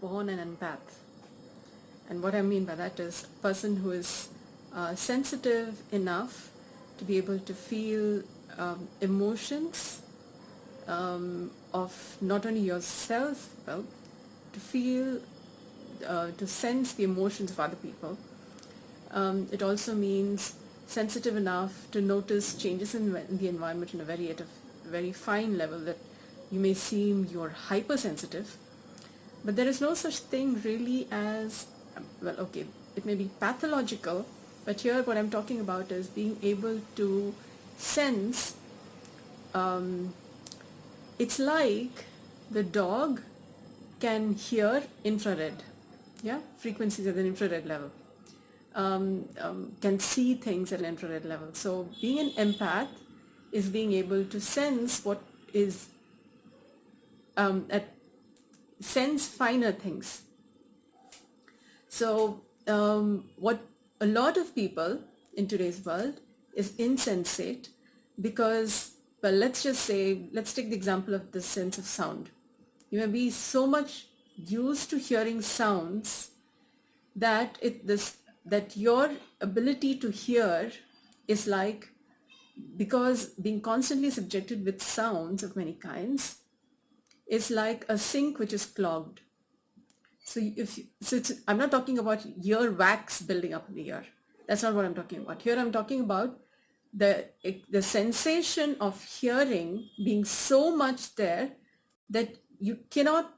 born an empath. And what I mean by that is a person who is sensitive enough to be able to feel emotions of not only yourself, well, to feel, to sense the emotions of other people. It also means sensitive enough to notice changes in the environment in at a very fine level, that you may seem you're hypersensitive, but there is no such thing really as, well, okay, it may be pathological, but here what I'm talking about is being able to sense. It's like the dog can hear infrared, yeah, frequencies at an infrared level, can see things at an infrared level. So being an empath is being able to sense what is, sense finer things. So what a lot of people in today's world is insensate, because, well, let's just say, let's take the example of the sense of sound. You may be so much used to hearing sounds that that your ability to hear is like, because being constantly subjected with sounds of many kinds is like a sink which is clogged. So I'm not talking about ear wax building up in the ear. That's not what I'm talking about. Here I'm talking about the sensation of hearing being so much there that you cannot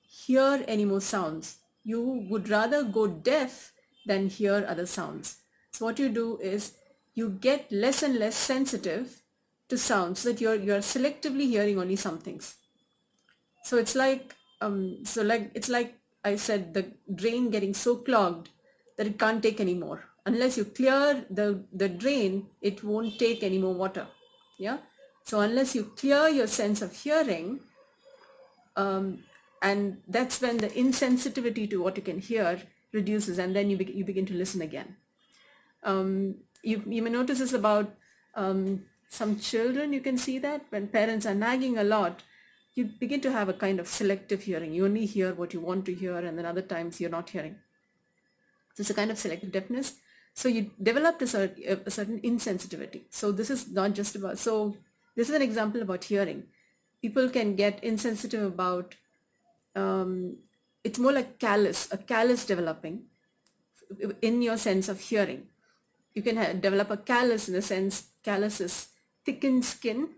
hear any more sounds. You would rather go deaf than hear other sounds. So what you do is you get less and less sensitive to sounds, so that you're selectively hearing only some things. So it's like it's like I said, the drain getting so clogged that it can't take any more. Unless you clear the drain, it won't take any more water. Yeah. So unless you clear your sense of hearing, and that's when the insensitivity to what you can hear reduces, and then you begin to listen again. You may notice this about some children. You can see that when parents are nagging a lot, you begin to have a kind of selective hearing. You only hear what you want to hear, and then other times you're not hearing. So it's a kind of selective deafness. So you developed a certain insensitivity. So this is not just about, so this is an example about hearing. People can get insensitive about, it's more like a callus developing in your sense of hearing. You can develop a callus in the sense, callus is thickened skin,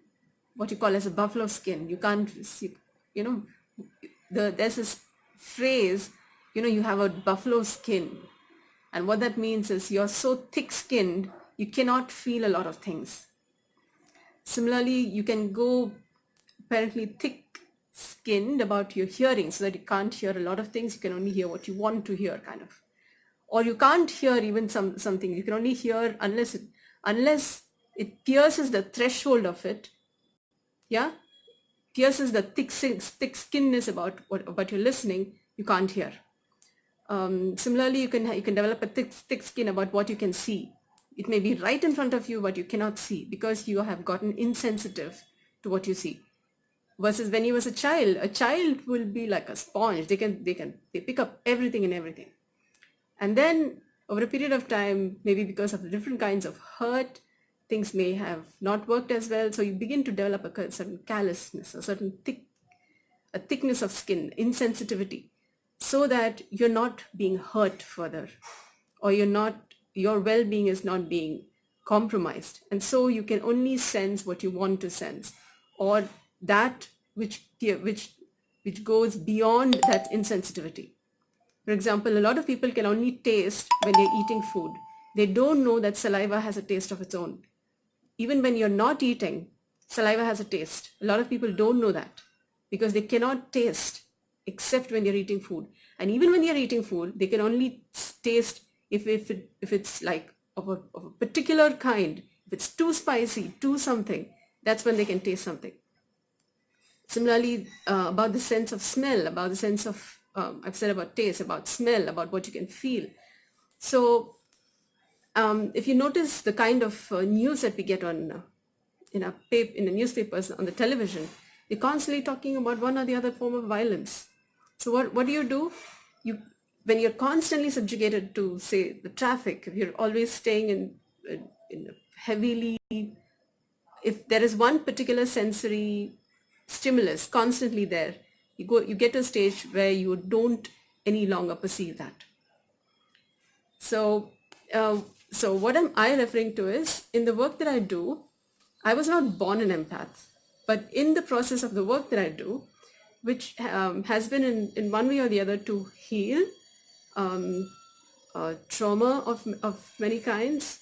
what you call as a buffalo skin. You can't see, there's this phrase, you have a buffalo skin. And what that means is you're so thick-skinned, you cannot feel a lot of things. Similarly, you can go apparently thick-skinned about your hearing, so that you can't hear a lot of things. You can only hear what you want to hear, kind of. Or you can't hear even something. You can only hear unless it pierces the threshold of it. Yeah, pierces the thick skinness about your listening. You can't hear. Similarly, you can develop a thick skin about what you can see. It may be right in front of you, but you cannot see, because you have gotten insensitive to what you see. Versus when you was a child will be like a sponge. They pick up everything and everything. And then over a period of time, maybe because of the different kinds of hurt, things may have not worked as well. So you begin to develop a certain callousness, a certain thickness of skin, insensitivity, so that you're not being hurt further, or your well-being is not being compromised. And so you can only sense what you want to sense, or that which goes beyond that insensitivity. For example, a lot of people can only taste when they're eating food. They don't know that saliva has a taste of its own. Even when you're not eating, saliva has a taste. A lot of people don't know that, because they cannot taste except when they're eating food. And even when they're eating food, they can only taste if it's like of a particular kind. If it's too spicy, too something, that's when they can taste something. Similarly, about the sense of smell, about the sense of, I've said about taste, about smell, about what you can feel. So if you notice the kind of news that we get on in the newspapers, on the television, they're constantly talking about one or the other form of violence. So what do? You, when you're constantly subjugated to, say, the traffic, if you're always staying in heavily, if there is one particular sensory stimulus constantly there, you get to a stage where you don't any longer perceive that. So, uh, so what am I referring to is, in the work that I do, I was not born an empath, but in the process of the work that I do, which has been in one way or the other to heal trauma of many kinds.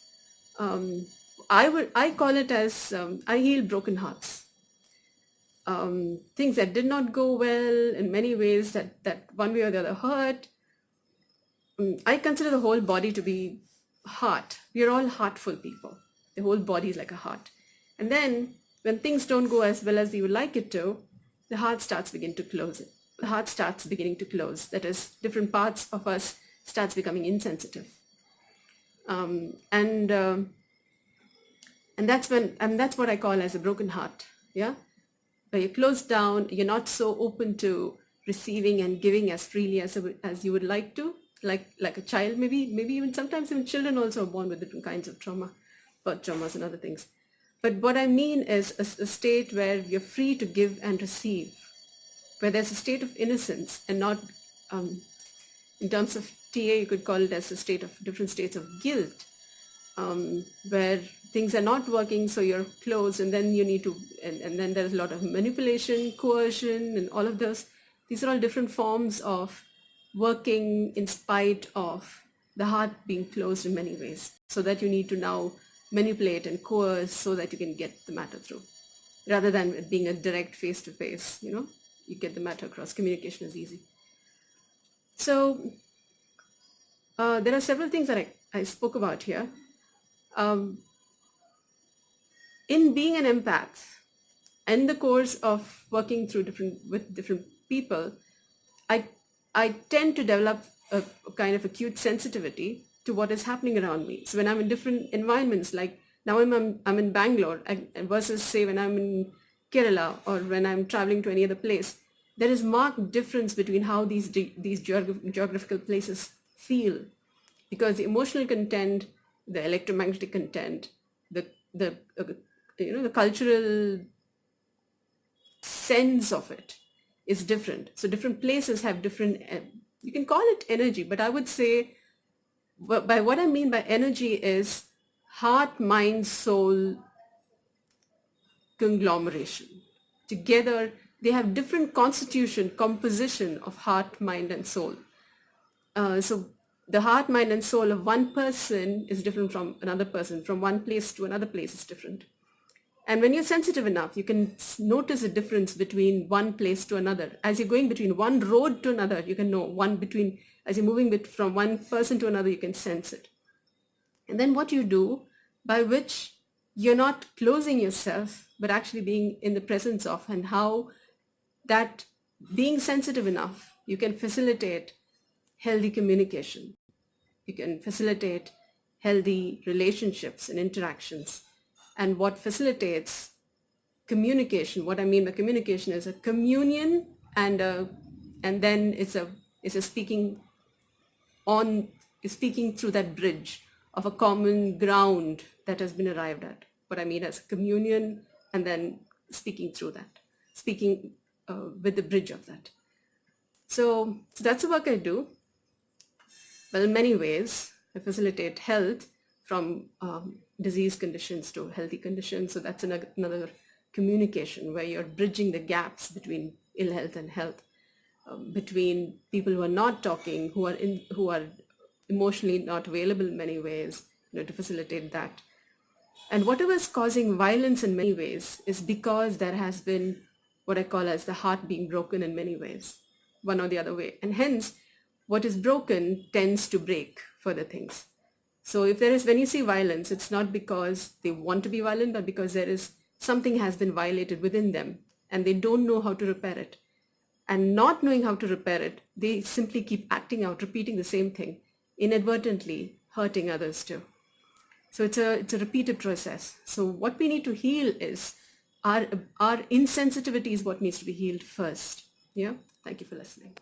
I call it as I heal broken hearts. Things that did not go well in many ways, that one way or the other hurt. I consider the whole body to be heart. We are all heartful people. The whole body is like a heart. And then when things don't go as well as we would like it to, the heart starts beginning to close. The heart starts beginning to close. That is, different parts of us starts becoming insensitive. Um, and um and that's what I call as a broken heart. Yeah, where you're closed down, you're not so open to receiving and giving as freely as you would like to, like a child, maybe even sometimes even children also are born with different kinds of trauma, birth traumas and other things. But what I mean is a state where you're free to give and receive, where there's a state of innocence and not, in terms of TA, you could call it as a state of different states of guilt, where things are not working, so you're closed, and then you need to, and then there's a lot of manipulation, coercion, and all of those. These are all different forms of working in spite of the heart being closed in many ways, so that you need to now manipulate and coerce so that you can get the matter through, rather than it being a direct face-to-face, you get the matter across. Communication is easy. So there are several things that I spoke about here. In being an empath, in the course of working with different people, I tend to develop a kind of acute sensitivity to what is happening around me. So when I'm in different environments, like now I'm in Bangalore, versus say when I'm in Kerala or when I'm traveling to any other place, there is marked difference between how these geographical places feel, because the emotional content, the electromagnetic content, the the cultural sense of it is different. So different places have different, you can call it energy, but I would say, by what I mean by energy is heart, mind, soul conglomeration. Together, they have different composition of heart, mind, and soul. So the heart, mind, and soul of one person is different from another person. From one place to another place is different. And when you're sensitive enough, you can notice a difference between one place to another. As you're going between one road to another, you can know as you're moving from one person to another, you can sense it. And then what you do, by which you're not closing yourself, but actually being in the presence of, and how that being sensitive enough, you can facilitate healthy communication. You can facilitate healthy relationships and interactions. And what facilitates communication, what I mean by communication is a communion, and then it's a speaking through that bridge of a common ground that has been arrived at. What I mean as communion, and then speaking through that, speaking with the bridge of that. So that's the work I do. Well, in many ways, I facilitate health from disease conditions to healthy conditions. So that's another communication where you're bridging the gaps between ill health and health, between people who are not talking, who are emotionally not available in many ways, to facilitate that. And whatever is causing violence in many ways is because there has been what I call as the heart being broken in many ways, one or the other way. And hence, what is broken tends to break further things. So when you see violence, it's not because they want to be violent, but because something has been violated within them and they don't know how to repair it. And not knowing how to repair it, they simply keep acting out, repeating the same thing, inadvertently hurting others too. So it's a repeated process. So what we need to heal is our insensitivity is what needs to be healed first. Yeah. Thank you for listening.